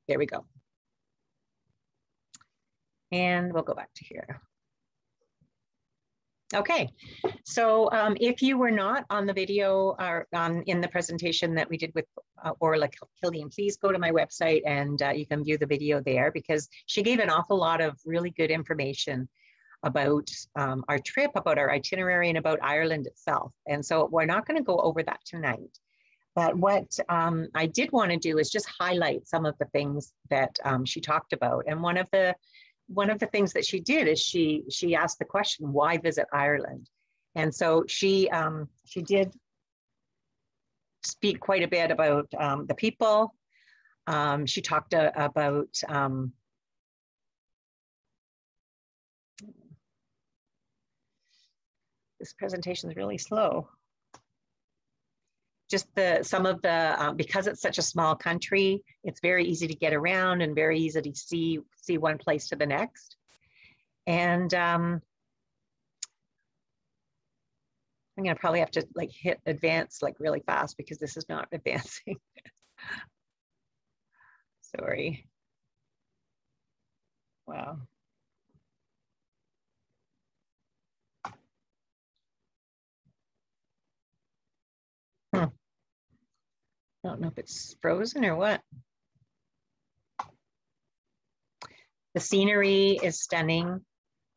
there we go. And we'll go back to here. Okay, so if you were not on the video or in the presentation that we did with Orla Killian, please go to my website and you can view the video there, because she gave an awful lot of really good information about our trip, about our itinerary, and about Ireland itself. And so we're not going to go over that tonight. But what I did want to do is just highlight some of the things that she talked about. And one of the things that she did is she asked the question, why visit Ireland? And so she did speak quite a bit about the people. She talked about this presentation is really slow. Just some of the, because it's such a small country, it's very easy to get around and very easy to see one place to the next. And I'm gonna probably have to like hit advance like really fast because this is not advancing. Sorry. Wow. I don't know if it's frozen or what. The scenery is stunning.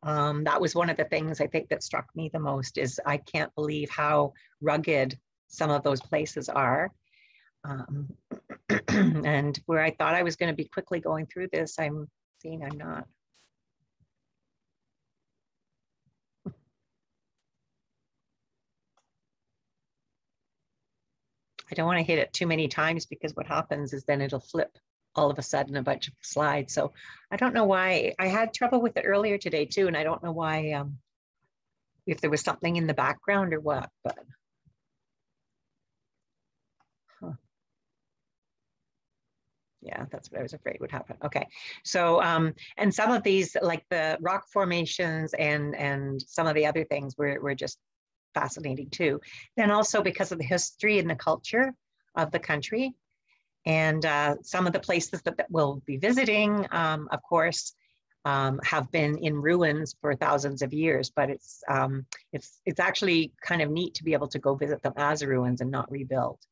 That was one of the things I think that struck me the most, is I can't believe how rugged some of those places are. And where I thought I was going to be quickly going through this, I'm seeing I'm not. I don't want to hit it too many times, because what happens is then it'll flip all of a sudden a bunch of slides. So I don't know why. I had trouble with it earlier today too, and I don't know why, if there was something in the background or what, but. Huh. Yeah, that's what I was afraid would happen. Okay, so and some of these, like the rock formations and some of the other things were just fascinating too. Then also because of the history and the culture of the country, and some of the places that we'll be visiting, of course, have been in ruins for thousands of years, but it's actually kind of neat to be able to go visit them as ruins and not rebuilt.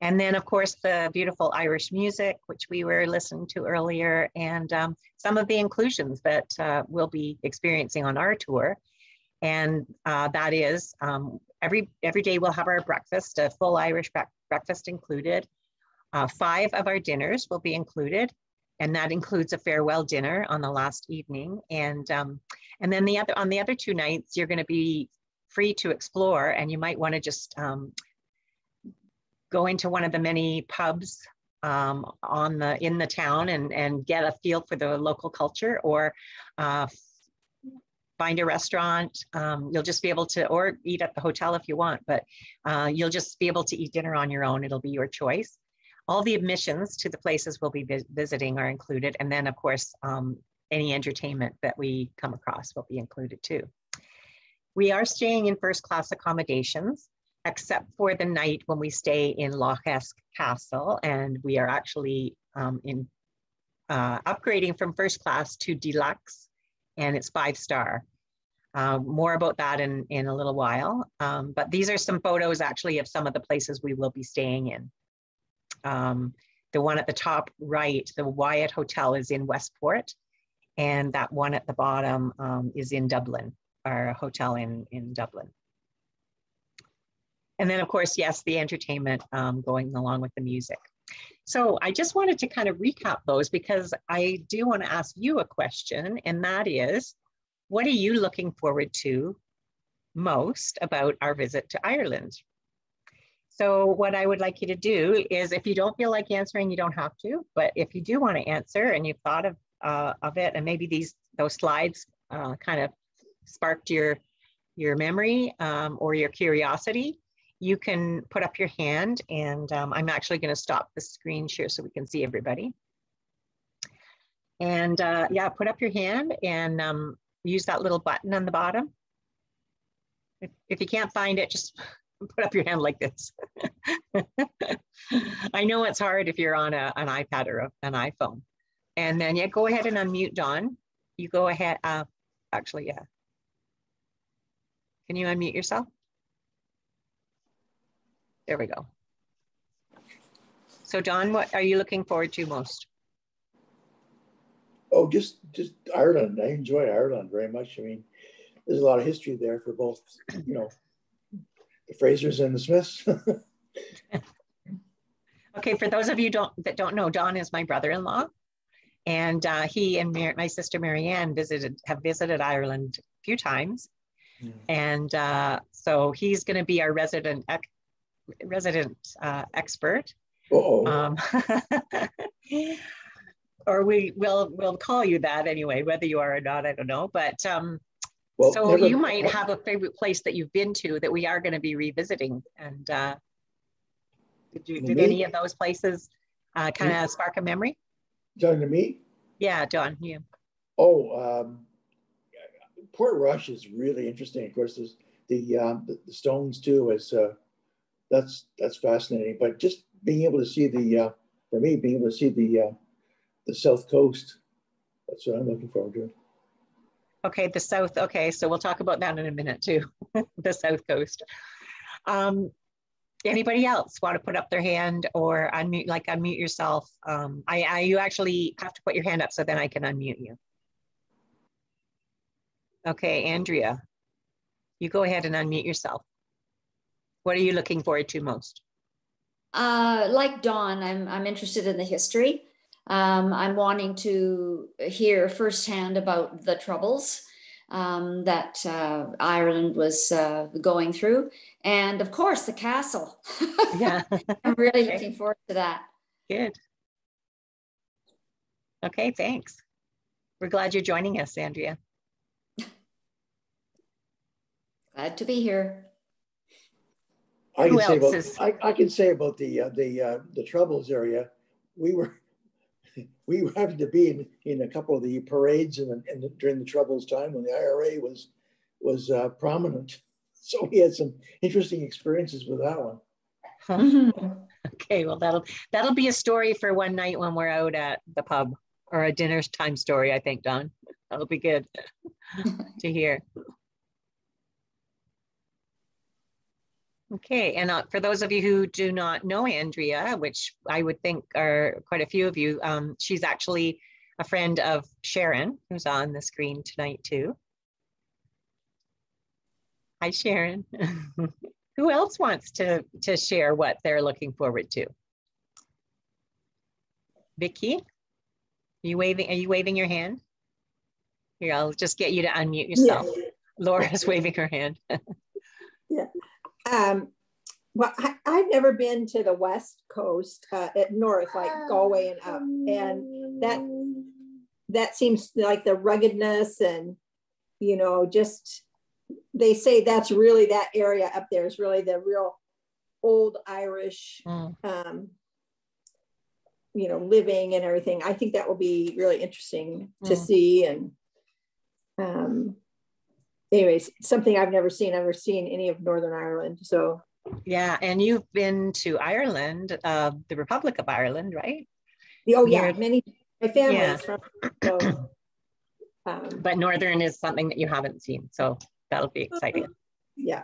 And then, of course, the beautiful Irish music, which we were listening to earlier, and some of the inclusions that we'll be experiencing on our tour. And that is, every day we'll have our breakfast, a full Irish breakfast included. 5 of our dinners will be included, and that includes a farewell dinner on the last evening. And then on the other 2 nights, you're going to be free to explore, and you might want to just go into one of the many pubs in the town and get a feel for the local culture, or find a restaurant. You'll just be able to, or eat at the hotel if you want, but you'll just be able to eat dinner on your own. It'll be your choice. All the admissions to the places we'll be visiting are included. And then, of course, any entertainment that we come across will be included too. We are staying in first-class accommodations, except for the night when we stay in Lough Eske Castle, and we are actually upgrading from first class to deluxe, and it's 5-star. More about that in a little while, but these are some photos actually of some of the places we will be staying in. The one at the top right, the Wyatt Hotel, is in Westport, and that one at the bottom is in Dublin, our hotel in Dublin. And then, of course, yes, the entertainment going along with the music. So I just wanted to kind of recap those, because I do want to ask you a question, and that is, what are you looking forward to most about our visit to Ireland? So what I would like you to do is, if you don't feel like answering, you don't have to, but if you do want to answer and you've thought of it, and maybe those slides kind of sparked your memory or your curiosity, you can put up your hand, and I'm actually going to stop the screen share so we can see everybody. And yeah, put up your hand and use that little button on the bottom. If you can't find it, just put up your hand like this. I know it's hard if you're on an iPad or an iPhone. And then yeah, go ahead and unmute Dawn. You go ahead. Actually, yeah. Can you unmute yourself? There we go. So Dawn, what are you looking forward to most? Oh, just Ireland. I enjoy Ireland very much. I mean, there's a lot of history there for both, you know, the Frasers and the Smiths. Okay, for those of you that don't know, Don is my brother-in-law, and he and my sister Marianne have visited Ireland a few times, and so he's going to be our resident expert. Or we'll call you that anyway, whether you are or not, I don't know. But well, so you might have a favorite place that you've been to that we are going to be revisiting. And did any of those places kind of spark a memory? Talking to me? Yeah, Don, you. Oh, Port Rush is really interesting. Of course, there's the stones too. That's fascinating. But just being able to see for me, being able to see the South Coast, that's what I'm looking forward to. Okay, the South. Okay, so we'll talk about that in a minute too. The South Coast. Anybody else want to put up their hand or unmute yourself? You actually have to put your hand up so then I can unmute you. Okay, Andrea, you go ahead and unmute yourself. What are you looking forward to most? Like Dawn, I'm interested in the history. I'm wanting to hear firsthand about the troubles that Ireland was going through. And of course, the castle. Yeah. I'm really looking forward to that. Good. Okay, thanks. We're glad you're joining us, Andrea. Glad to be here. I can say about the Troubles area. We were having to be in a couple of the parades and during the Troubles time when the IRA was prominent. So we had some interesting experiences with that one. Okay, well that'll be a story for one night when we're out at the pub, or a dinner time story, I think, Don. That'll be good to hear. Okay, and for those of you who do not know Andrea, which I would think are quite a few of you, she's actually a friend of Sharon, who's on the screen tonight too. Hi, Sharon. Who else wants to share what they're looking forward to? Vicky, are you waving your hand? Here, I'll just get you to unmute yourself. Yeah. Laura's waving her hand. Yeah. Well, I've never been to the West Coast at north, like Galway and up, and that seems like the ruggedness and, you know, just they say that's really, that area up there is really the real old Irish, you know, living and everything. I think that will be really interesting to see. And anyways, something I've never seen any of Northern Ireland. So yeah, and you've been to Ireland, the Republic of Ireland, right? Oh yeah, my family's from. So, but Northern is something that you haven't seen, so that'll be exciting. Yeah.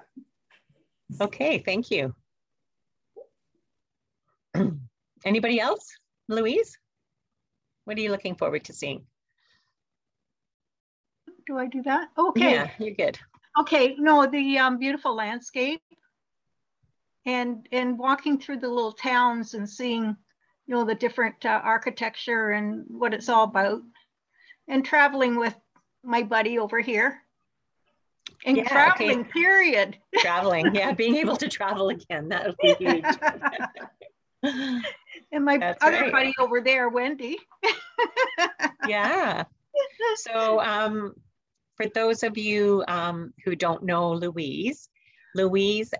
Okay, thank you. Anybody else? Louise, what are you looking forward to seeing? Do I do that? Okay. Yeah, you're good. Okay, no, the beautiful landscape and walking through the little towns and seeing, you know, the different architecture and what it's all about, and traveling with my buddy over here. And yeah, traveling, okay. Period. Traveling, yeah, being able to travel again, that would be huge. And my other buddy over there, Wendy. Yeah. So for those of you who don't know Louise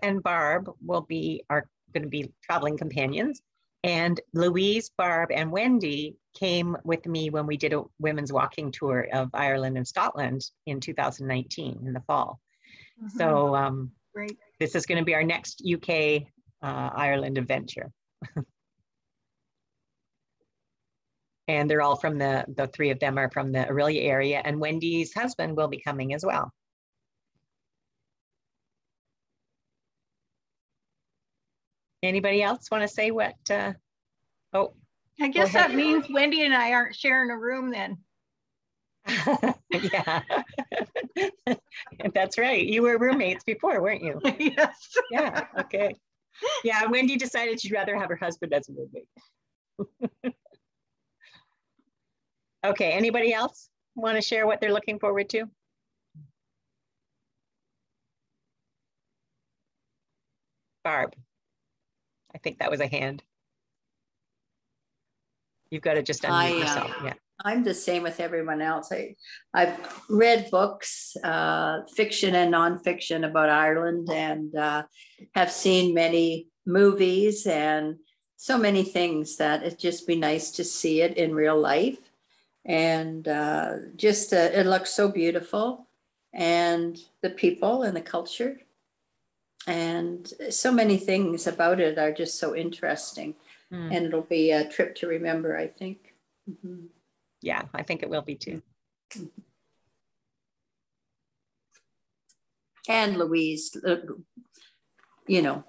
and Barb are going to be traveling companions. And Louise, Barb, and Wendy came with me when we did a women's walking tour of Ireland and Scotland in 2019 in the fall. So great. This is going to be our next UK Ireland adventure. And they're all from the three of them are from the Aurelia area, and Wendy's husband will be coming as well. Anybody else want to say what? Oh, I guess that means Wendy and I aren't sharing a room then. Yeah, that's right. You were roommates before, weren't you? Yes. Yeah, okay. Yeah, Wendy decided she'd rather have her husband as a roommate. Okay, anybody else want to share what they're looking forward to? Barb, I think that was a hand. You've got to just unmute yourself. Yeah. I'm the same with everyone else. I've read books, fiction and nonfiction about Ireland, and have seen many movies and so many things that it'd just be nice to see it in real life. And just it looks so beautiful, and the people and the culture and so many things about it are just so interesting. And it'll be a trip to remember, I think. Mm-hmm. Yeah, I think it will be too. And Louise, you know.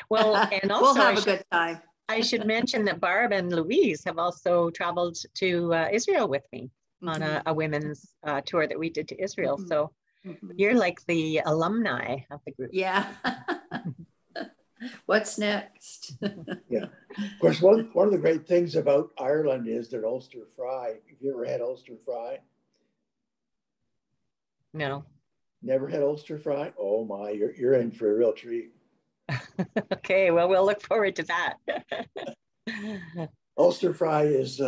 Well, and also we'll have a good time. I should mention that Barb and Louise have also traveled to Israel with me on a women's tour that we did to Israel. So you're like the alumni of the group. Yeah. What's next? Yeah. Of course, one of the great things about Ireland is their Ulster fry. Have you ever had Ulster fry? No. Never had Ulster fry? Oh my, you're in for a real treat. Okay, well, we'll look forward to that. Ulster fry is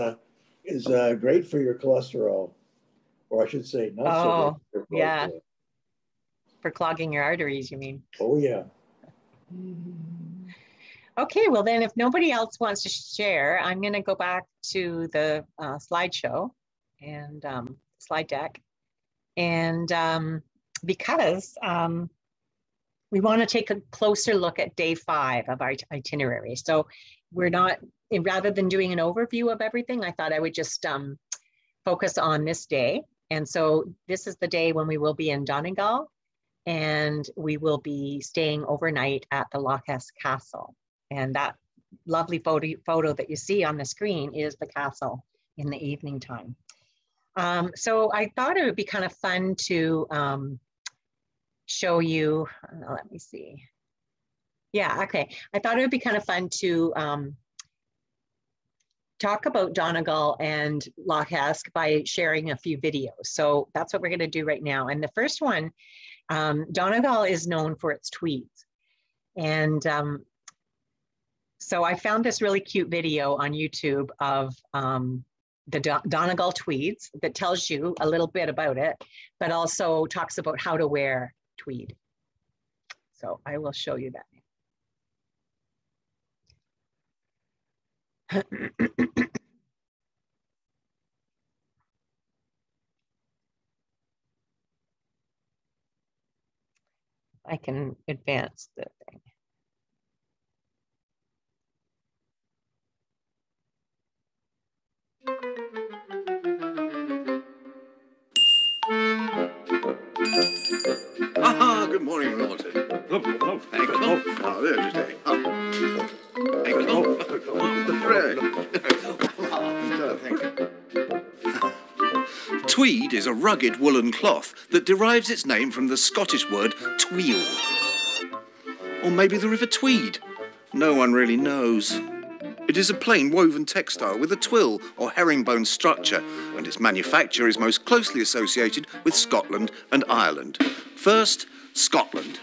great for your cholesterol, or I should say, not so great for yeah. For clogging your arteries, you mean? Oh yeah. Okay, well then, if nobody else wants to share, I'm going to go back to the slideshow and slide deck, and because we want to take a closer look at day 5 of our itinerary. So we're not, rather than doing an overview of everything, I thought I would just focus on this day. And so this is the day when we will be in Donegal, and we will be staying overnight at the Lough Eske Castle. And that lovely photo that you see on the screen is the castle in the evening time. So I thought it would be kind of fun to show you, let me see. Yeah, okay. I thought it would be kind of fun to talk about Donegal and Lough Eske by sharing a few videos. So that's what we're going to do right now. And the first one, Donegal is known for its tweeds. And so I found this really cute video on YouTube of the Donegal Tweeds that tells you a little bit about it, but also talks about how to wear tweed. So I will show you that. I can advance the thing. Good morning, Walter. Oh, there's your day. Tweed is a rugged woolen cloth that derives its name from the Scottish word tweal. Or maybe the River Tweed. No one really knows. It is a plain woven textile with a twill or herringbone structure, and its manufacture is most closely associated with Scotland and Ireland. First, Scotland.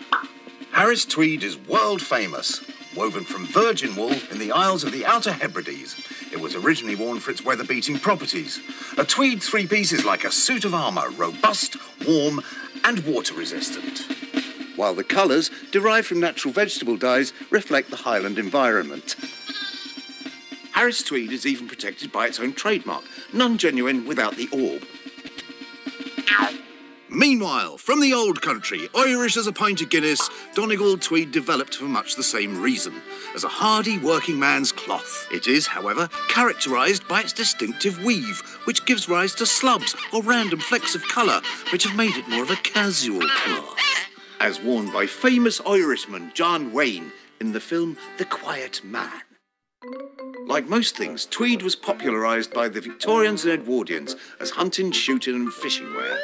Harris tweed is world famous. Woven from virgin wool in the Isles of the Outer Hebrides. It was originally worn for its weather-beating properties. A tweed three-piece is like a suit of armour, robust, warm and water-resistant. While the colours, derived from natural vegetable dyes, reflect the Highland environment. Harris tweed is even protected by its own trademark, none genuine without the orb. Meanwhile, from the old country, Irish as a pint of Guinness, Donegal Tweed developed for much the same reason, as a hardy working man's cloth. It is, however, characterised by its distinctive weave, which gives rise to slubs or random flecks of colour, which have made it more of a casual cloth. As worn by famous Irishman John Wayne in the film The Quiet Man. Like most things, tweed was popularised by the Victorians and Edwardians as hunting, shooting and fishing wear.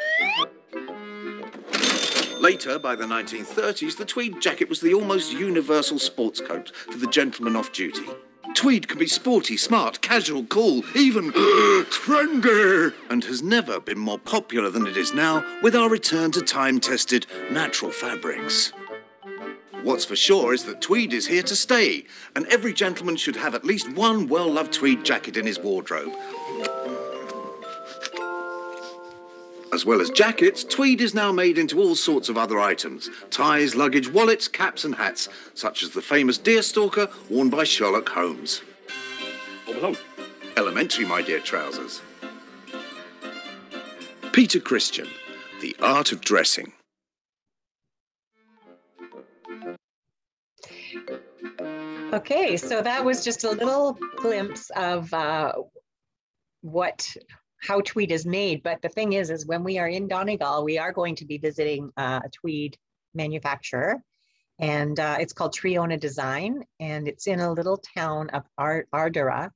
Later, by the 1930s, the tweed jacket was the almost universal sports coat for the gentleman off duty. Tweed can be sporty, smart, casual, cool, even trendy, and has never been more popular than it is now with our return to time-tested natural fabrics. What's for sure is that tweed is here to stay, and every gentleman should have at least one well-loved tweed jacket in his wardrobe. As well as jackets, tweed is now made into all sorts of other items. Ties, luggage, wallets, caps and hats, such as the famous deerstalker worn by Sherlock Holmes. Elementary, my dear trousers. Peter Christian, The Art of Dressing. Okay, so that was just a little glimpse of how tweed is made. But the thing is when we are in Donegal, we are going to be visiting a tweed manufacturer, and it's called Triona Design, and it's in a little town of Ardara.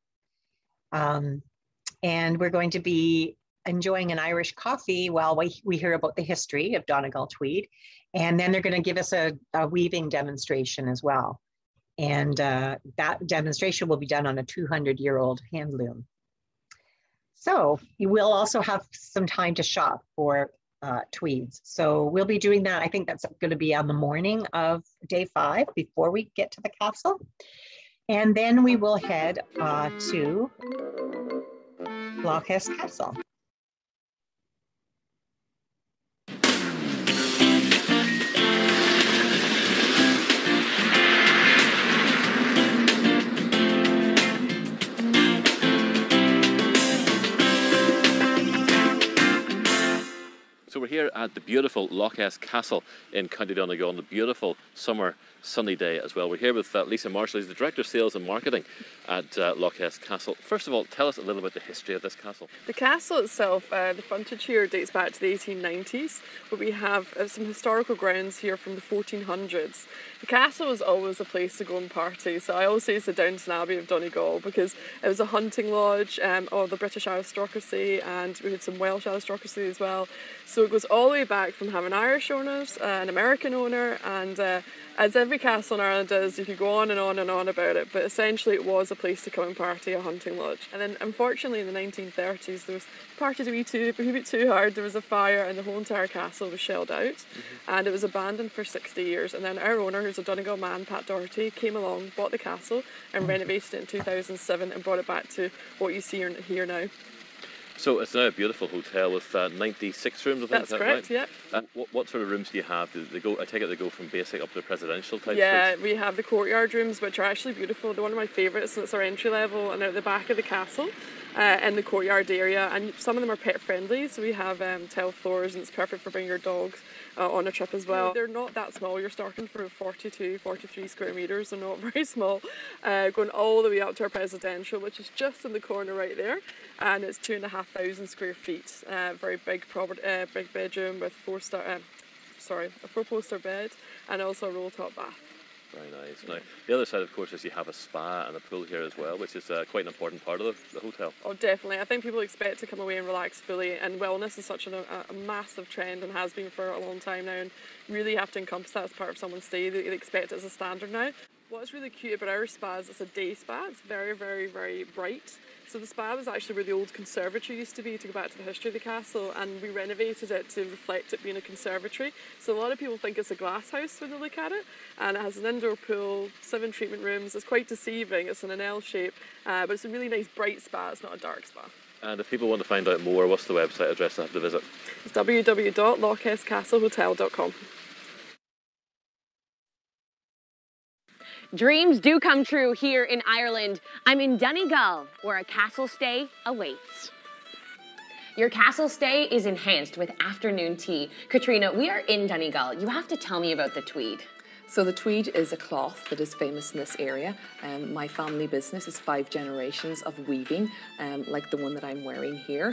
And we're going to be enjoying an Irish coffee while we hear about the history of Donegal Tweed. And then they're going to give us a weaving demonstration as well. And that demonstration will be done on a 200-year-old hand loom. So you will also have some time to shop for tweeds. So we'll be doing that. I think that's going to be on the morning of day 5 before we get to the castle. And then we will head to Lough Eske Castle. So we're here at the beautiful Lough Eske Castle in County Donegal on a beautiful summer sunny day as well. We're here with Lisa Marshall, who's the Director of Sales and Marketing at Lough Eske Castle. First of all, tell us a little about the history of this castle. The castle itself, the frontage here dates back to the 1890s, but we have some historical grounds here from the 1400s. The castle was always a place to go and party, so I always say it's the Downton Abbey of Donegal, because it was a hunting lodge of the British aristocracy, and we had some Welsh aristocracy as well. So it goes all the way back from having Irish owners, an American owner, and as every castle in Ireland does, you could go on and on and on about it, but essentially it was a place to come and party, a hunting lodge. And then unfortunately in the 1930s there was parties a wee bit too hard, there was a fire and the whole entire castle was shelled out, and it was abandoned for 60 years. And then our owner, who's a Donegal man, Pat Doherty, came along, bought the castle and renovated it in 2007 and brought it back to what you see here now. So it's now a beautiful hotel with 96 rooms, I think. That's correct, right? yeah. What sort of rooms do you have? I take it they go from basic up to presidential type Yeah, suites? we have the courtyard rooms, which are actually beautiful. They're one of my favourites, and it's our entry level, and they're at the back of the castle in the courtyard area. And some of them are pet friendly, so we have tile floors, and it's perfect for bringing your dogs on a trip as well. They're not that small. You're starting from 42, 43 square metres, they're not very small, going all the way up to our presidential, which is just in the corner right there, and it's 2,500 square feet. Very big big bedroom with a 4-poster bed, and also a roll-top bath. Very nice. Now, the other side, of course, is you have a spa and a pool here as well, which is quite an important part of the hotel. Oh, definitely. I think people expect to come away and relax fully, and wellness is such a massive trend and has been for a long time now, and really have to encompass that as part of someone's stay. They expect it as a standard now. What's really cute about our spa is it's a day spa. It's very, very, very bright. So the spa was actually where the old conservatory used to be, to go back to the history of the castle, and we renovated it to reflect it being a conservatory. So a lot of people think it's a glass house when they look at it, and it has an indoor pool, 7 treatment rooms. It's quite deceiving, it's in an L shape, but it's a really nice bright spa, it's not a dark spa. And if people want to find out more, what's the website address they have to visit? It's www.lougheskecastlehotel.com. Dreams do come true here in Ireland. I'm in Donegal, where a castle stay awaits. Your castle stay is enhanced with afternoon tea. Katrina, we are in Donegal. You have to tell me about the Tweed. So the Tweed is a cloth that is famous in this area. My family business is 5 generations of weaving, like the one that I'm wearing here.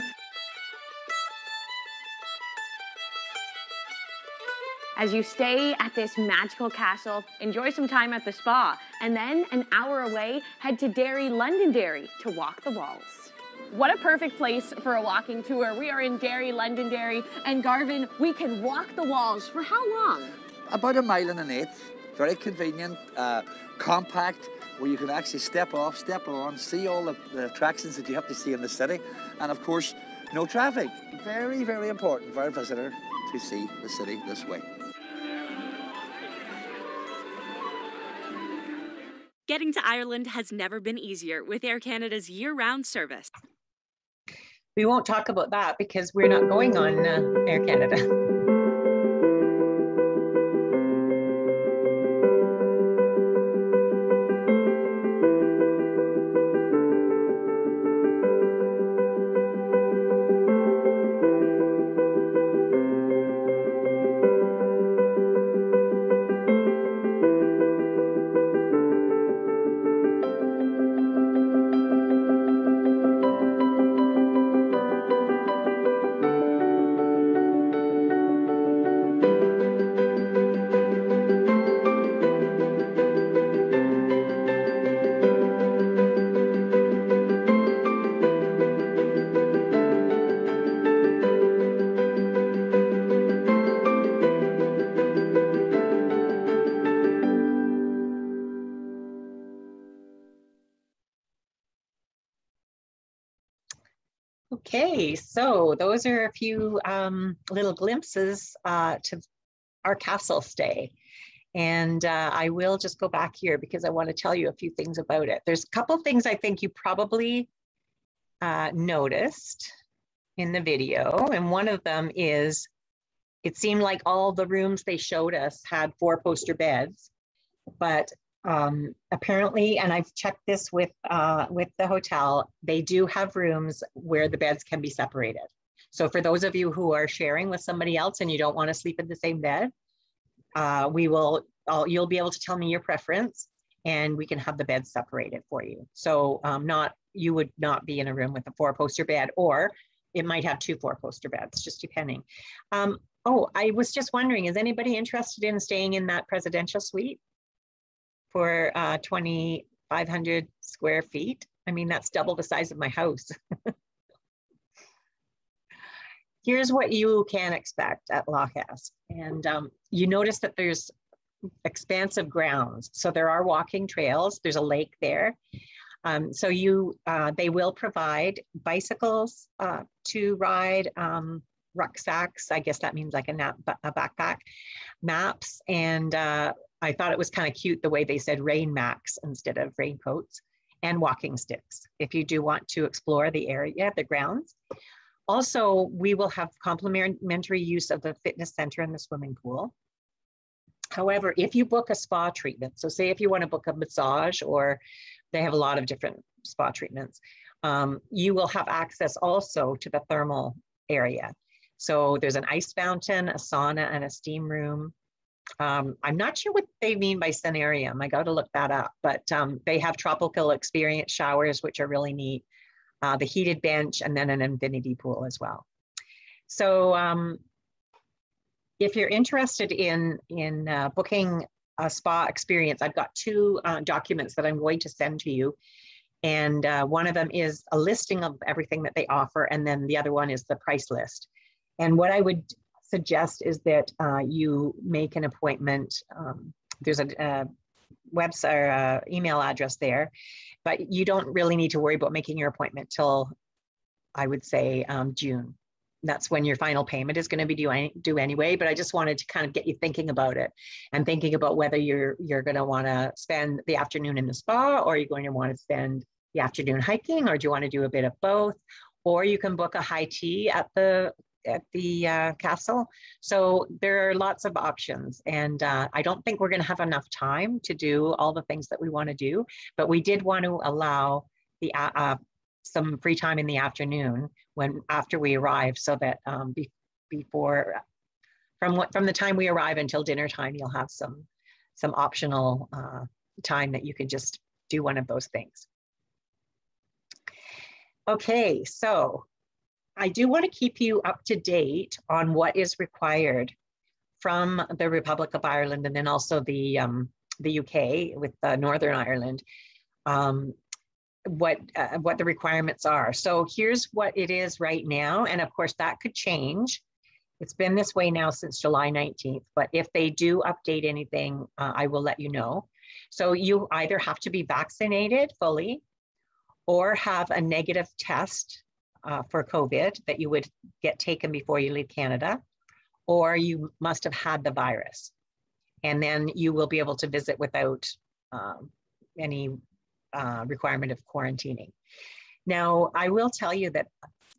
As you stay at this magical castle, enjoy some time at the spa, and then an hour away, head to Derry, Londonderry to walk the walls. What a perfect place for a walking tour. We are in Derry, Londonderry, and Garvin, we can walk the walls for how long? About 1.1 miles. Very convenient, compact, where you can actually step off, step on, see all the attractions that you have to see in the city, and of course, no traffic. Very, very important for a visitor to see the city this way. Getting to Ireland has never been easier with Air Canada's year-round service. We won't talk about that because we're not going on Air Canada. Okay, so those are a few little glimpses to our castle stay. And I will just go back here because I want to tell you a few things about it. There's a couple things I think you probably noticed in the video. And one of them is, it seemed like all the rooms they showed us had 4-poster beds, but apparently, and I've checked this with the hotel, they do have rooms where the beds can be separated. So for those of you who are sharing with somebody else and you don't want to sleep in the same bed, you'll be able to tell me your preference and we can have the beds separated for you. So you would not be in a room with a 4-poster bed, or it might have 2 4-poster beds, just depending. Oh, I was just wondering, is anybody interested in staying in that presidential suite for 2,500 square feet? I mean, that's double the size of my house. Here's what you can expect at Lough Eske. And you notice that there's expansive grounds. So there are walking trails. There's a lake there. So they will provide bicycles to ride, rucksacks. I guess that means like a backpack, maps. And I thought it was kind of cute the way they said rain macs instead of raincoats, and walking sticks if you do want to explore the area, the grounds. Also, we will have complimentary use of the fitness center and the swimming pool. However, if you book a spa treatment, so say if you want to book a massage, or they have a lot of different spa treatments, you will have access also to the thermal area. So there's an ice fountain, a sauna, and a steam room. I'm not sure what they mean by sanarium. I got to look that up, but they have tropical experience showers, which are really neat. The heated bench, and then an infinity pool as well. So if you're interested in booking a spa experience, I've got 2 documents that I'm going to send to you. And one of them is a listing of everything that they offer, and then the other one is the price list. And what I would suggest is that you make an appointment. There's a website or email address there, but you don't really need to worry about making your appointment till, I would say, June. That's when your final payment is going to be due anyway, but I just wanted to kind of get you thinking about it and thinking about whether you're going to want to spend the afternoon in the spa, or you're going to want to spend the afternoon hiking, or do you want to do a bit of both? Or you can book a high tea at the castle. So there are lots of options, and I don't think we're going to have enough time to do all the things that we want to do, but we did want to allow the some free time in the afternoon after we arrive, so that before, from the time we arrive until dinner time, you'll have some optional time that you could just do one of those things. Okay, so I do want to keep you up to date on what is required from the Republic of Ireland, and then also the UK with Northern Ireland, what the requirements are. So here's what it is right now, and of course that could change. It's been this way now since July 19th, but if they do update anything, I will let you know. So you either have to be vaccinated fully or have a negative test for COVID that you would get taken before you leave Canada, or you must have had the virus. And then you will be able to visit without any requirement of quarantining. Now, I will tell you that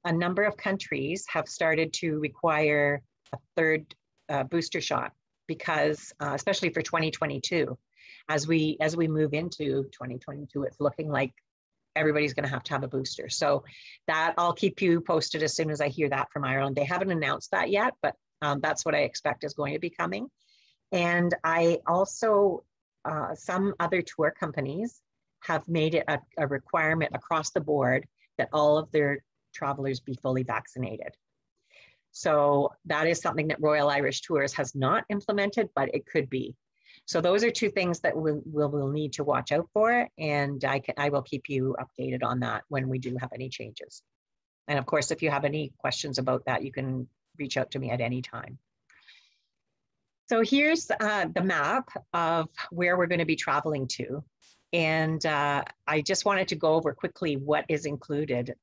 a number of countries have started to require a third booster shot because, especially for 2022, as we move into 2022, it's looking like everybody's going to have a booster. So that I'll keep you posted as soon as I hear that from Ireland. They haven't announced that yet, but that's what I expect is going to be coming. And I also, some other tour companies have made it a requirement across the board that all of their travelers be fully vaccinated. So that is something that Royal Irish Tours has not implemented, but it could be. So those are two things that we'll need to watch out for, and I will keep you updated on that when we do have any changes. And of course, if you have any questions about that, you can reach out to me at any time. So here's the map of where we're going to be traveling to. And I just wanted to go over quickly what is included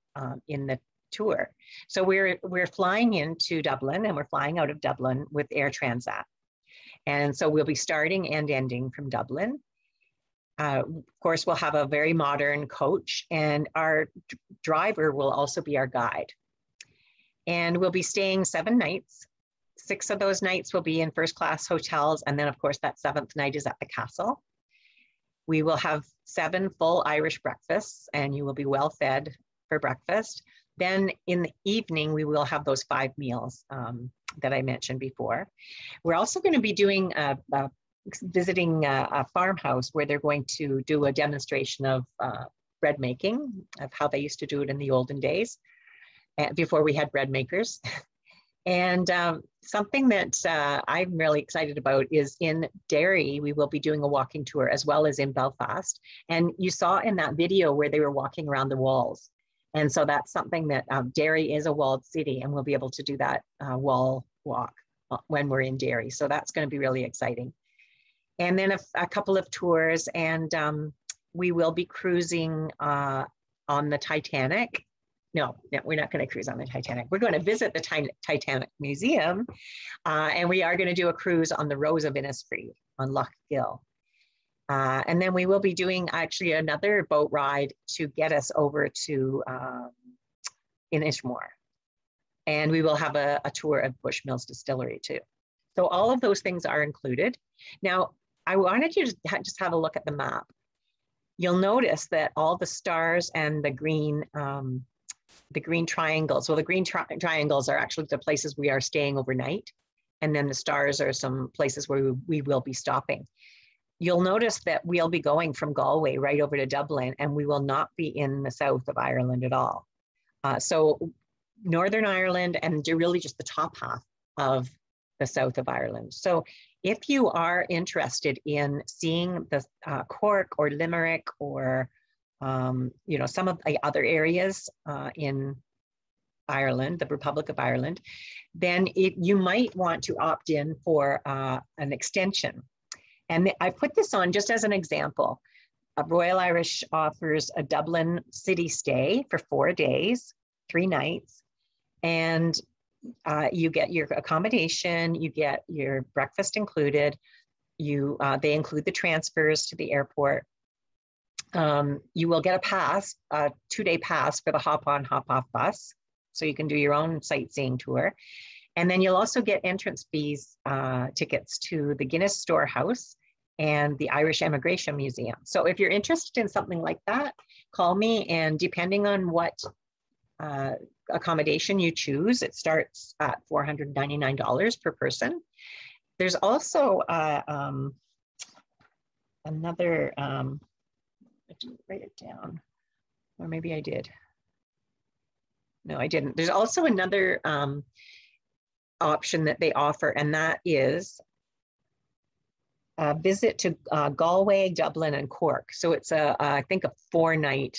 in the tour. So we're flying into Dublin, and we're flying out of Dublin with Air Transat. And so we'll be starting and ending from Dublin. Of course, we'll have a very modern coach, and our driver will also be our guide. And we'll be staying 7 nights. 6 of those nights will be in first-class hotels, and then of course that 7th night is at the castle. We will have 7 full Irish breakfasts, and you will be well fed for breakfast. Then in the evening, we will have those 5 meals that I mentioned before. We're also going to be doing visiting a farmhouse where they're going to do a demonstration of bread making, of how they used to do it in the olden days, before we had bread makers. And something that I'm really excited about is in Derry, we will be doing a walking tour as well as in Belfast. And you saw in that video where they were walking around the walls. And so that's something that Derry is a walled city, and we'll be able to do that wall walk when we're in Derry. So that's going to be really exciting. And then a couple of tours, and we will be cruising on the Titanic. No, we're not going to cruise on the Titanic. We're going to visit the Titanic Museum, and we are going to do a cruise on the Rose of Innisfree on Lough Gill. And then we will be doing actually another boat ride to get us over to Inishmore. And we will have a tour of Bushmills Distillery too. So all of those things are included. Now, I wanted you to just have a look at the map. You'll notice that all the stars and the green triangles, well, the green triangles are actually the places we are staying overnight. And then the stars are some places where we will be stopping. You'll notice that we'll be going from Galway right over to Dublin, and we will not be in the south of Ireland at all. So Northern Ireland and really just the top half of the south of Ireland. So if you are interested in seeing the Cork or Limerick or some of the other areas in Ireland, the Republic of Ireland, then you might want to opt in for an extension. And I put this on just as an example. Royal Irish offers a Dublin city stay for 4 days, 3 nights, and you get your accommodation, you get your breakfast included, they include the transfers to the airport. You will get a pass, a 2-day pass for the hop-on, hop-off bus, so you can do your own sightseeing tour. And then you'll also get entrance fees tickets to the Guinness Storehouse and the Irish Emigration Museum. So if you're interested in something like that, call me, and depending on what accommodation you choose, it starts at $499 per person. There's also another, I didn't write it down, or maybe I did. No, I didn't. There's also another option that they offer, and that is a visit to Galway, Dublin, and Cork. So it's I think a 4-night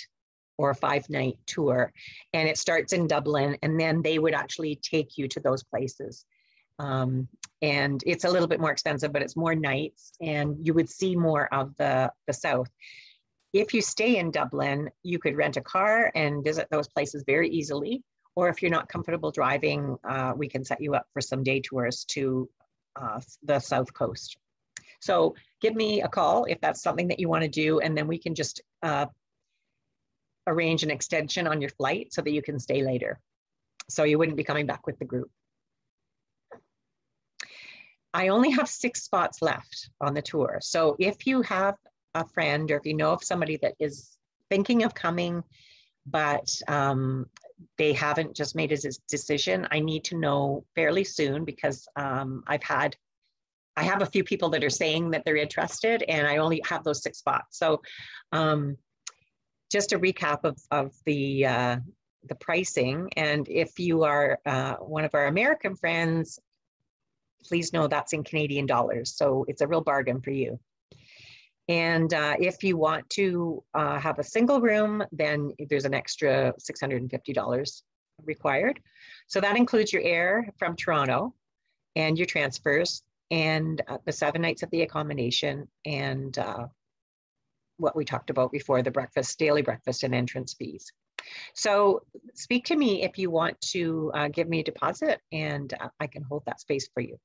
or a 5-night tour, and it starts in Dublin, and then they would actually take you to those places. And it's a little bit more expensive, but it's more nights, and you would see more of the south. If you stay in Dublin, you could rent a car and visit those places very easily. Or if you're not comfortable driving, we can set you up for some day tours to the south coast. So give me a call if that's something that you want to do, and then we can just arrange an extension on your flight so that you can stay later. So you wouldn't be coming back with the group. I only have 6 spots left on the tour. So if you have a friend, or if you know of somebody that is thinking of coming, but they haven't just made a decision, I need to know fairly soon, because I have a few people that are saying that they're interested, and I only have those 6 spots. So just a recap of the pricing. And if you are one of our American friends, please know that's in Canadian dollars. So it's a real bargain for you. And if you want to have a single room, then there's an extra $650 required. So that includes your air from Toronto and your transfers, and the 7 nights of the accommodation, and what we talked about before, the breakfast, daily breakfast, and entrance fees. So speak to me if you want to give me a deposit, and I can hold that space for you.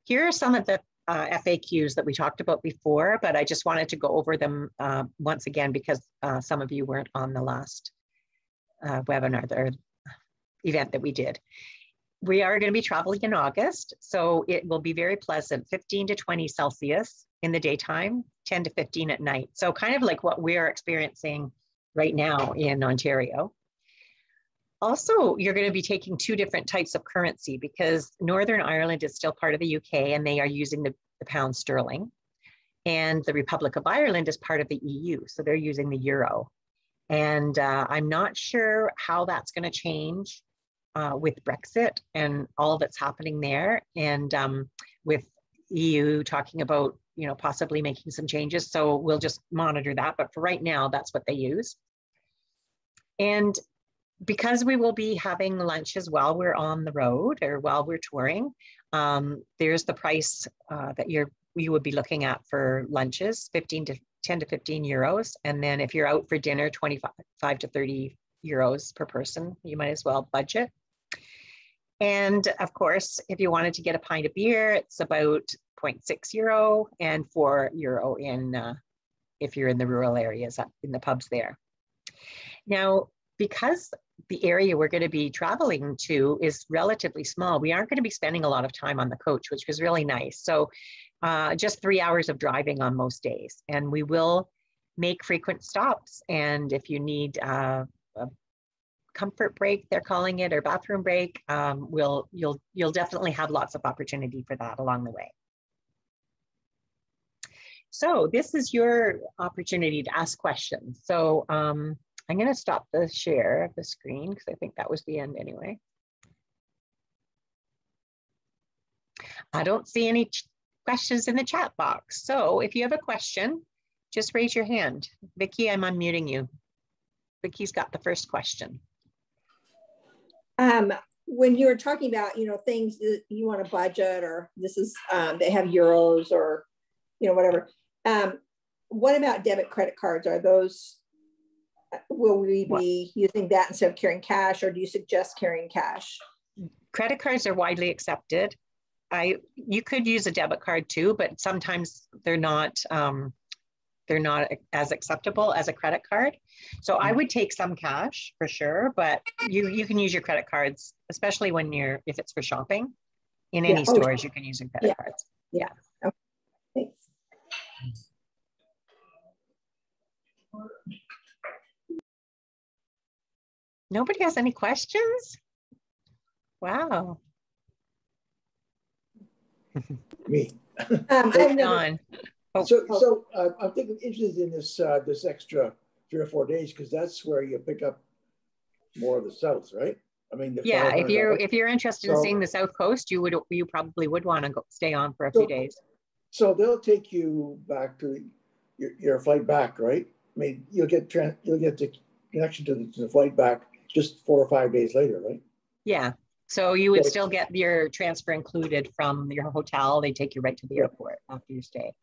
Here are some of the FAQs that we talked about before, but I just wanted to go over them once again, because some of you weren't on the last webinar or event that we did. We are going to be traveling in August, so it will be very pleasant, 15 to 20 Celsius in the daytime, 10 to 15 at night. So kind of like what we're experiencing right now in Ontario. Also, you're going to be taking 2 different types of currency, because Northern Ireland is still part of the UK, and they are using the pound sterling. And the Republic of Ireland is part of the EU, so they're using the euro. And I'm not sure how that's going to change with Brexit and all that's happening there, and with EU talking about, you know, possibly making some changes. So we'll just monitor that. But for right now, that's what they use. And because we will be having lunches while we're on the road, or while we're touring, there's the price that you would be looking at for lunches, 10 to 15 euros. And then if you're out for dinner, 25 to 30 euros per person, you might as well budget. And of course, if you wanted to get a pint of beer, it's about 0.6 euro and 4 euro if you're in the rural areas, in the pubs there. Now, because the area we're going to be traveling to is relatively small, we aren't going to be spending a lot of time on the coach, which was really nice. So just 3 hours of driving on most days. And we will make frequent stops. And if you need a comfort break, they're calling it, or bathroom break, you'll definitely have lots of opportunity for that along the way. So this is your opportunity to ask questions. So I'm going to stop the share of the screen, because I think that was the end anyway. I don't see any questions in the chat box. So if you have a question, just raise your hand. Vicki, I'm unmuting you. Vicki's got the first question. When you were talking about, you know, things that you want to budget, or this is, they have euros, or, you know, whatever. What about debit credit cards? Are those, will we be using that instead of carrying cash, or do you suggest carrying cash? Credit cards are widely accepted. You could use a debit card too, but sometimes they're not as acceptable as a credit card. So I would take some cash for sure, but you can use your credit cards, especially when if it's for shopping in any stores, you can use your credit cards. Yeah. Okay. Nobody has any questions? Wow. Me. I've never. So I'm thinking interested in this this extra 3 or 4 days, because that's where you pick up more of the south, right? I mean, yeah. If you're interested in seeing the south coast, you probably would want to go stay on for a few days. So they'll take you back to your flight back, right? I mean, you'll get the connection to the flight back just 4 or 5 days later, right? Yeah. So you would still get your transfer included from your hotel. They take you right to the airport after your stay.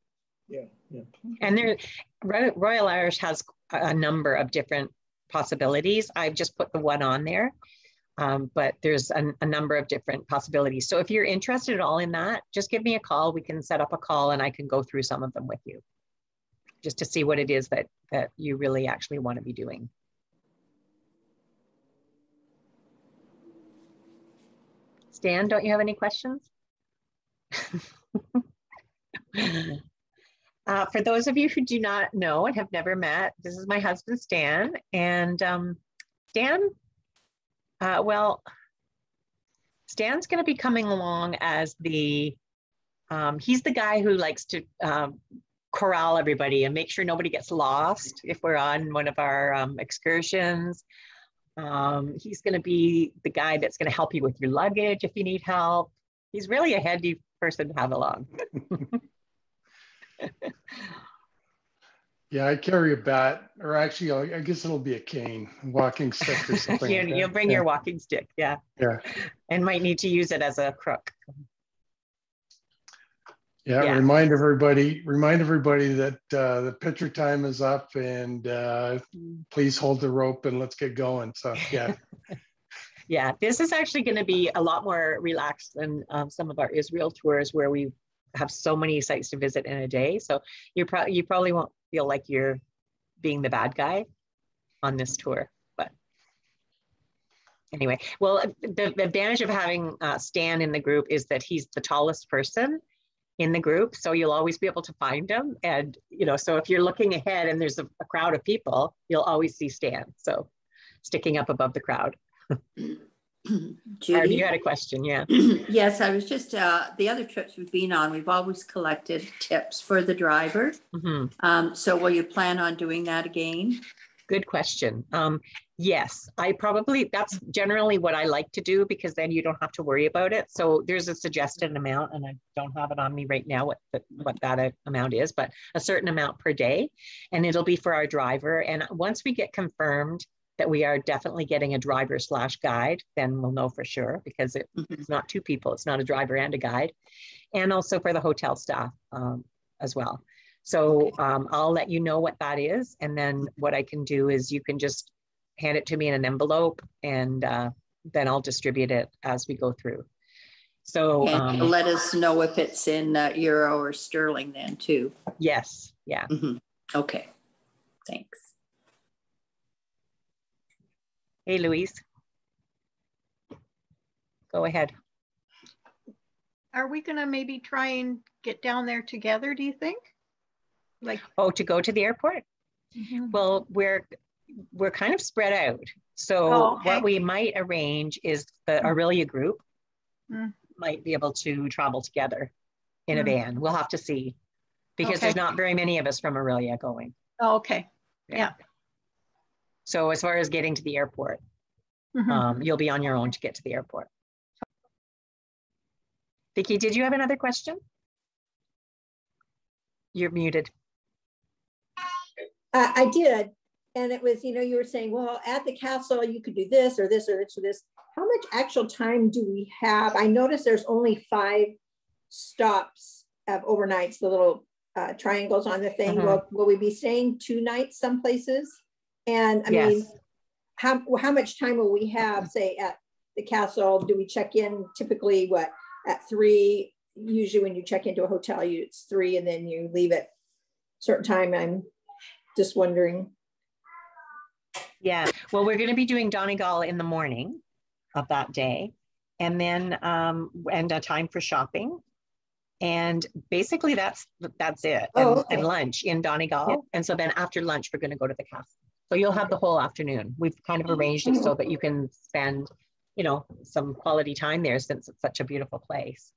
Yeah, yeah. And Royal Irish has a number of different possibilities. I've just put the one on there, but there's a number of different possibilities. So if you're interested at all in that, just give me a call. We can set up a call and I can go through some of them with you, just to see what it is that you really actually want to be doing. Stan, don't you have any questions? For those of you who do not know and have never met, this is my husband, Stan. And Stan, Stan's going to be coming along as he's the guy who likes to corral everybody and make sure nobody gets lost if we're on one of our excursions. He's going to be the guy that's going to help you with your luggage if you need help. He's really a handy person to have along. Yeah, I carry a bat, or actually, I guess it'll be a cane, walking stick or something. You'll bring your walking stick, yeah. Yeah. And might need to use it as a crook. Yeah, yeah. Remind everybody that the picture time is up, and please hold the rope and let's get going. So, yeah. Yeah, this is actually going to be a lot more relaxed than some of our Israel tours where we have so many sites to visit in a day. So you probably won't feel like you're being the bad guy on this tour. But anyway, well, the advantage of having Stan in the group is that he's the tallest person in the group. So you'll always be able to find him. And, so if you're looking ahead and there's a crowd of people, you'll always see Stan. So sticking up above the crowd. Judy, you had a question, yeah. Yes, I was just, the other trips we've been on, we've always collected tips for the driver. Mm-hmm. So will you plan on doing that again? Good question. Yes, that's generally what I like to do, because then you don't have to worry about it. So there's a suggested amount, and I don't have it on me right now what that amount is, but a certain amount per day, and it'll be for our driver. And once we get confirmed that we are definitely getting a driver/guide, then we'll know for sure, because it's not two people, it's not a driver and a guide, and also for the hotel staff as well. So I'll let you know what that is, and then what I can do is you can just hand it to me in an envelope, and then I'll distribute it as we go through. So let us know if it's in euro or sterling then too. Yes, yeah. Mm-hmm. Okay, thanks. Hey, Louise. Go ahead. Are we going to maybe try and get down there together, do you think? To go to the airport? Mm-hmm. Well, we're kind of spread out. So what we might arrange is the Aurelia group might be able to travel together in a van. We'll have to see, because there's not very many of us from Aurelia going. Oh, okay. Yeah. So as far as getting to the airport, you'll be on your own to get to the airport. Vicki, did you have another question? You're muted. I did. And it was, you were saying, well, at the castle, you could do this or this or this or this. How much actual time do we have? I noticed there's only 5 stops of overnights, the little triangles on the thing. Will we be staying 2 nights some places? And I mean, how much time will we have, say, at the castle? Do we check in typically at 3? Usually when you check into a hotel, it's 3 and then you leave at a certain time. I'm just wondering. Yeah, well, we're going to be doing Donegal in the morning of that day, and then and a time for shopping. And basically that's it. And lunch in Donegal. Yeah. And so then after lunch, we're going to go to the castle. So you'll have the whole afternoon. We've kind of arranged it so that you can spend, you know, some quality time there since it's such a beautiful place.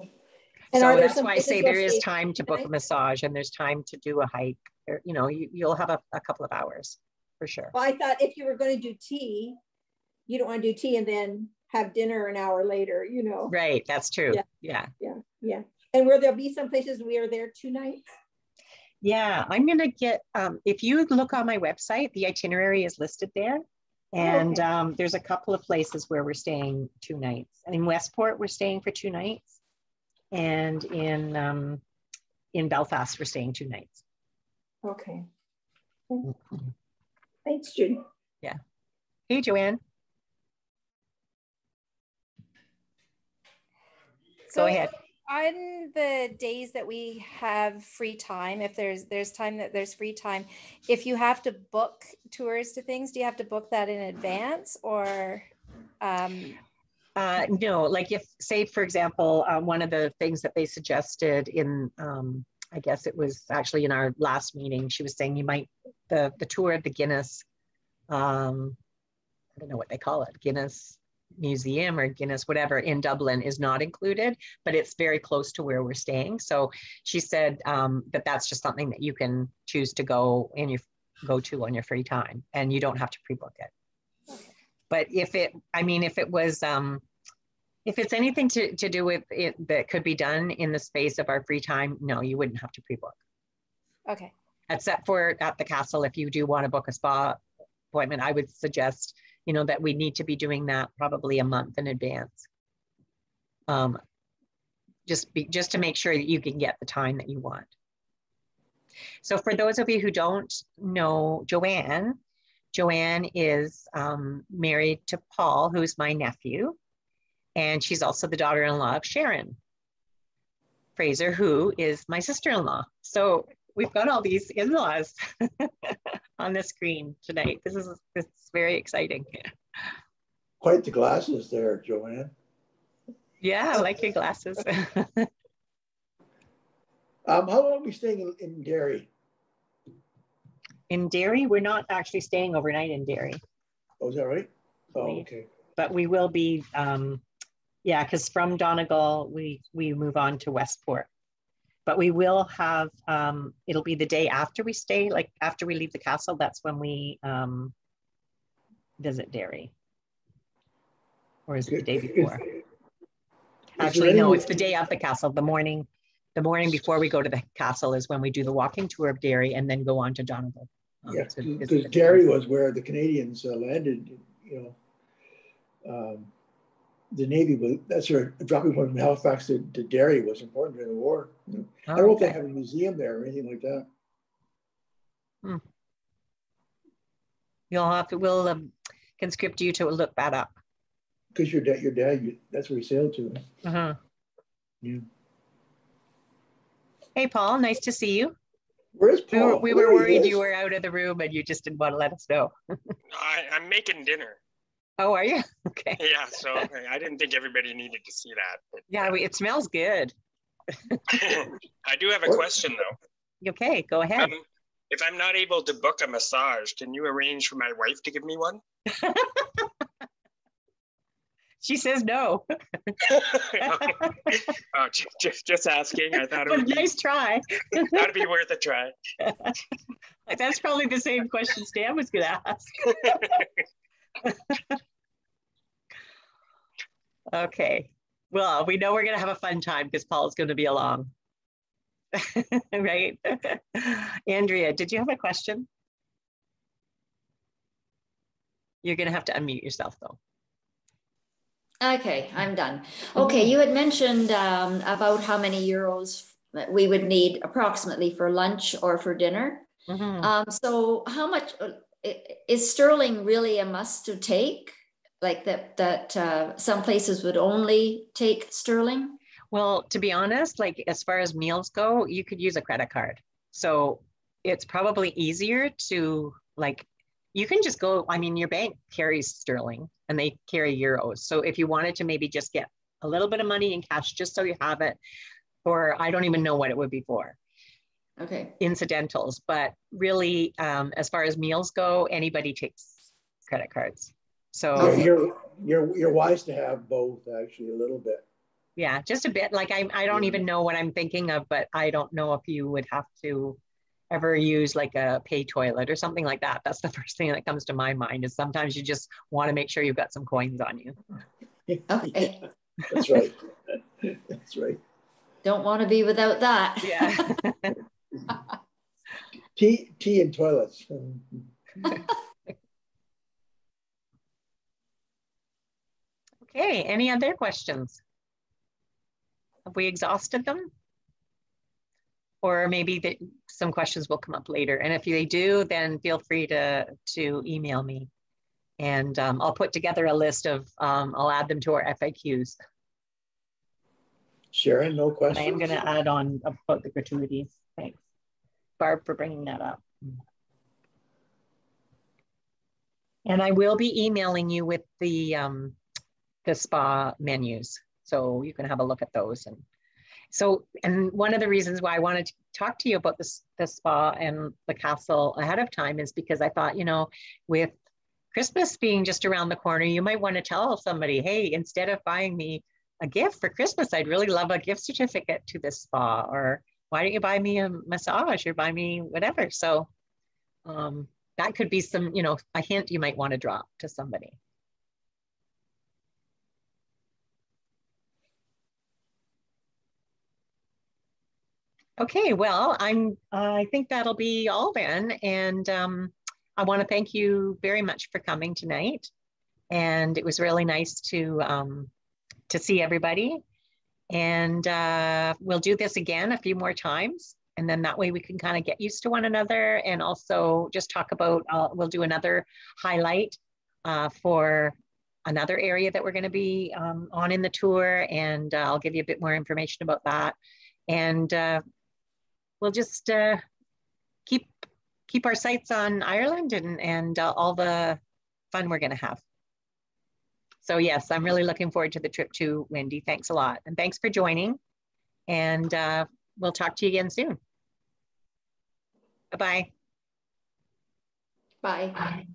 And so that's why I say there is time to book a massage and there's time to do a hike. Or, you know, you'll have a couple of hours for sure. Well, I thought if you were going to do tea, you don't want to do tea and then have dinner an hour later, you know. Right, that's true. Yeah. And where there'll be some places we are there 2 nights. Yeah, I'm going to get, if you look on my website, the itinerary is listed there. And there's a couple of places where we're staying 2 nights. In Westport, we're staying for 2 nights. And in Belfast, we're staying 2 nights. Okay. Thanks, Judy. Yeah. Hey, Joanne. So go ahead. On the days that we have free time, if there's time that there's free time, if you have to book tours to things, do you have to book that in advance or? No, like if, say, for example, one of the things that they suggested in, I guess it was actually in our last meeting, she was saying you might, the tour of the Guinness, I don't know what they call it, Guinness Museum or Guinness, whatever, in Dublin is not included, but it's very close to where we're staying. So she said that that's just something that you can choose to go to on your free time, and you don't have to pre-book it. Okay. But if it was, if it's anything to do with it that could be done in the space of our free time, no, you wouldn't have to pre-book. Okay. Except for at the castle, if you do want to book a spa appointment, I would suggest, you know, that we need to be doing that probably a month in advance. Just to make sure that you can get the time that you want. So for those of you who don't know Joanne is married to Paul, who's my nephew, and she's also the daughter-in-law of Sharon Fraser, who is my sister-in-law. So we've got all these in-laws on the screen tonight. This is very exciting. Quite the glasses there, Joanne. Yeah, I like your glasses. How long are we staying in Derry? In Derry, we're not actually staying overnight in Derry. Oh, is that right? Oh, okay. But we will be, yeah, because from Donegal, we move on to Westport. But we will have, it'll be the day after we stay, like after we leave the castle, that's when we visit Derry. Or is it the day before? Actually, no, it's the day of the castle. The morning before we go to the castle is when we do the walking tour of Derry and then go on to Donegal. Yeah, because Derry was where the Canadians landed, you know. The Navy, that's where dropping point from Halifax to Derry was important during the war. You know. I don't know if they have a museum there or anything like that. You'll have to, we'll conscript you to look that up. Because your dad, that's where he sailed to. Uh-huh. Yeah. Hey, Paul, nice to see you. Where's Paul? We were worried you were out of the room and you just didn't want to let us know. I'm making dinner. Oh, are you? Okay. Yeah, so I didn't think everybody needed to see that. But, yeah, it smells good. I do have a question, though. Okay, go ahead. If I'm not able to book a massage, can you arrange for my wife to give me one? She says no. Oh, just asking. I thought it would be nice try. That'd be worth a try. That's probably the same question Stan was going to ask. Okay. Well, we know we're going to have a fun time because Paul's going to be along. Right? Andrea, did you have a question? You're going to have to unmute yourself, though. Okay, I'm done. Okay, you had mentioned about how many euros we would need approximately for lunch or for dinner. So how much is sterling really a must to take? Like that some places would only take sterling? Well, to be honest, like as far as meals go, you could use a credit card. So it's probably easier to like, you can just go, I mean, your bank carries sterling and they carry euros. So if you wanted to maybe just get a little bit of money in cash, just so you have it for, I don't even know what it would be for. Okay. Incidentals, but really, as far as meals go, anybody takes credit cards. So Okay. You're wise to have both, actually, a little bit. Yeah, just a bit. Like I don't even know what I'm thinking of, but I don't know if you would have to ever use like a pay toilet or something like that. That's the first thing that comes to my mind, is sometimes you just want to make sure you've got some coins on you. Okay. Yeah, that's right. That's right. Don't want to be without that. Yeah. Tea and toilets. Okay, any other questions? Have we exhausted them? Or maybe some questions will come up later. And if they do, then feel free to email me. And I'll put together a list of, I'll add them to our FAQs. Sharon, no questions? I am going to add on about the gratuities. Thanks, Barb, for bringing that up. And I will be emailing you with the spa menus, so you can have a look at those. And so, and one of the reasons why I wanted to talk to you about the spa and the castle ahead of time is because I thought, you know, with Christmas being just around the corner, you might want to tell somebody, hey, instead of buying me a gift for Christmas, I'd really love a gift certificate to this spa, or why don't you buy me a massage or buy me whatever. So that could be some, you know, a hint you might want to drop to somebody. Okay, well, I think that'll be all then. And I want to thank you very much for coming tonight. And it was really nice to see everybody. And we'll do this again a few more times. And then that way we can kind of get used to one another, and also just talk about, we'll do another highlight for another area that we're going to be on in the tour. And I'll give you a bit more information about that. And we'll just keep our sights on Ireland and all the fun we're going to have. So yes, I'm really looking forward to the trip too, Wendy. Thanks a lot. And thanks for joining. And we'll talk to you again soon. Bye-bye. Bye.